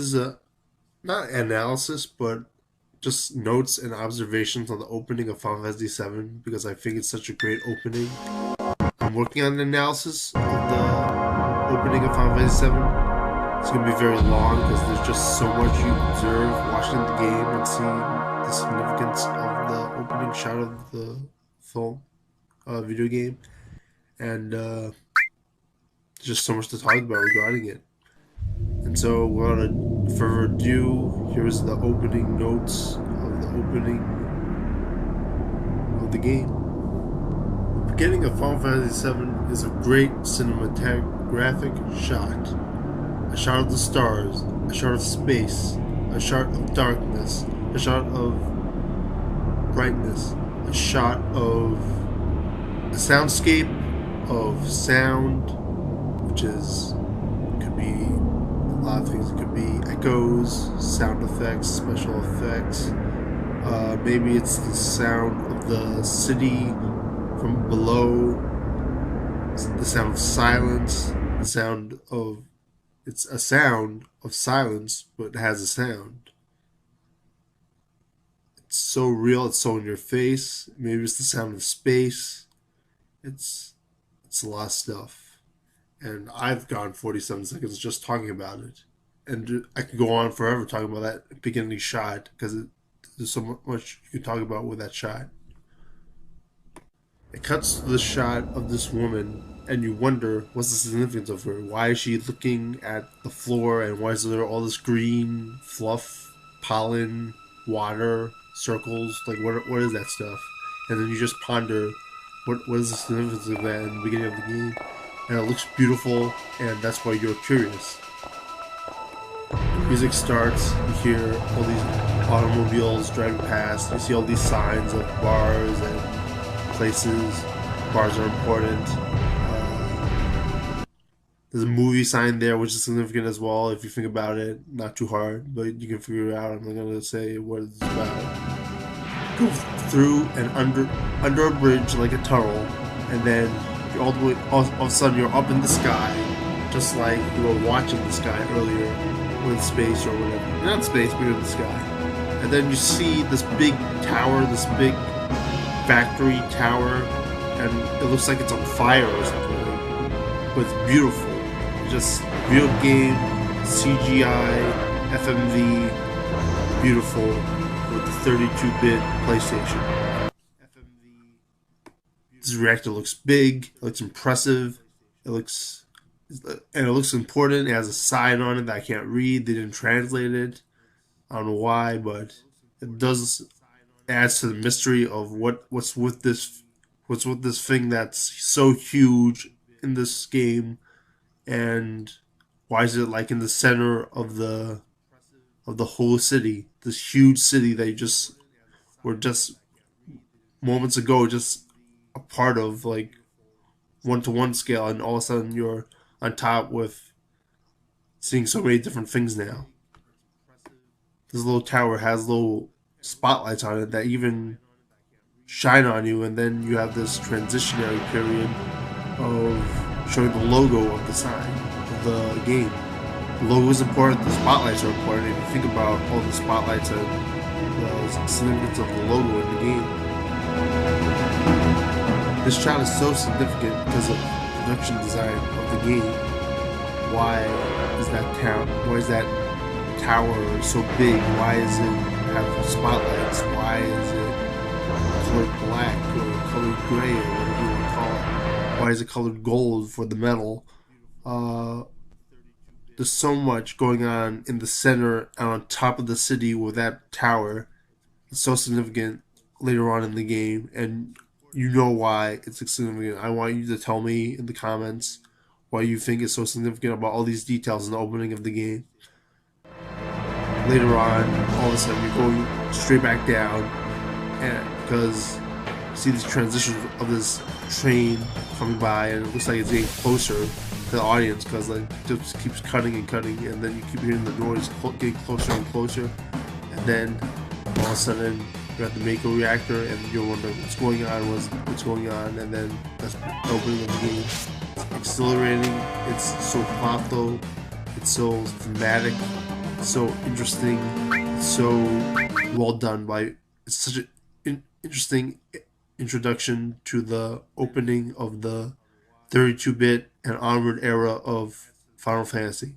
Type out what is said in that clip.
is a not analysis, but just notes and observations on the opening of Final Fantasy VII because I think it's such a great opening. I'm working on an analysis of the opening of Final Fantasy VII. It's going to be very long because there's just so much you observe watching the game and seeing the significance of the opening shot of the film, video game, and there's just so much to talk about regarding it. And so, without further ado, here's the opening notes of the opening of the game. The beginning of Final Fantasy VII is a great cinematographic shot. A shot of the stars, a shot of space, a shot of darkness, a shot of brightness, a shot of a soundscape of sound, which is could be a lot of things. It could be echoes, sound effects, special effects. Maybe it's the sound of the city from below, the sound of silence, the sound of it's a sound of silence, but it has a sound. It's so real, it's so in your face. Maybe it's the sound of space. It's a lot of stuff. And I've gone 47 seconds just talking about it. And I could go on forever talking about that beginning shot because there's so much you can talk about with that shot. It cuts to the shot of this woman, and you wonder what's the significance of her. Why is she looking at the floor, and why is there all this green fluff, pollen, water, circles? Like, what is that stuff? And then you just ponder what is the significance of that in the beginning of the game. And it looks beautiful, and that's why you're curious. The music starts, you hear all these automobiles driving past, you see all these signs of bars and places. Bars are important. There's a movie sign there, which is significant as well if you think about it. Not too hard, but you can figure it out. I'm not gonna say what it's about. Go through and under a bridge like a tunnel, and then you're all of a sudden you're up in the sky, just like you were watching the sky earlier with space or whatever. You're not space, but you're in the sky. And then you see this big tower, this big factory tower, and it looks like it's on fire or something, but it's beautiful. Just real game, CGI, FMV, beautiful with the 32-bit PlayStation. This reactor looks big, it looks impressive, it looks important. It has a sign on it that I can't read. They didn't translate it. I don't know why, but it does adds to the mystery of what's with this thing that's so huge in this game, and why is it like in the center of the whole city, this huge city that you just were just moments ago just a part of, like 1-to-1 scale, and all of a sudden you're on top with seeing so many different things now. This little tower has little spotlights on it that even shine on you, and then you have this transitionary period of showing the logo of the sign of the game. The logo is important, the spotlights are important. If you think about all the spotlights and the significance of the logo in the game. This shot is so significant because of the production design of the game. Why is that tower so big? Why is it have spotlights? Why is it colored black or colored gray or whatever you want to call it? Why is it colored gold for the metal? There's so much going on in the center and on top of the city with that tower. It's so significant later on in the game, and you know why it's significant. I want you to tell me in the comments why you think it's so significant about all these details in the opening of the game. Later on, all of a sudden you're going straight back down, and because you see these transitions of this train coming by, and it looks like it's getting closer to the audience because like it just keeps cutting and cutting, and then you keep hearing the noise getting closer and closer, and then all of a sudden you're at the Mako reactor, and you're wondering what's going on, and then that's the opening of the game. It's exhilarating. It's so thoughtful. It's so thematic. so interesting, so well done by. It's such an interesting introduction to the opening of the 32-bit and onward era of Final Fantasy.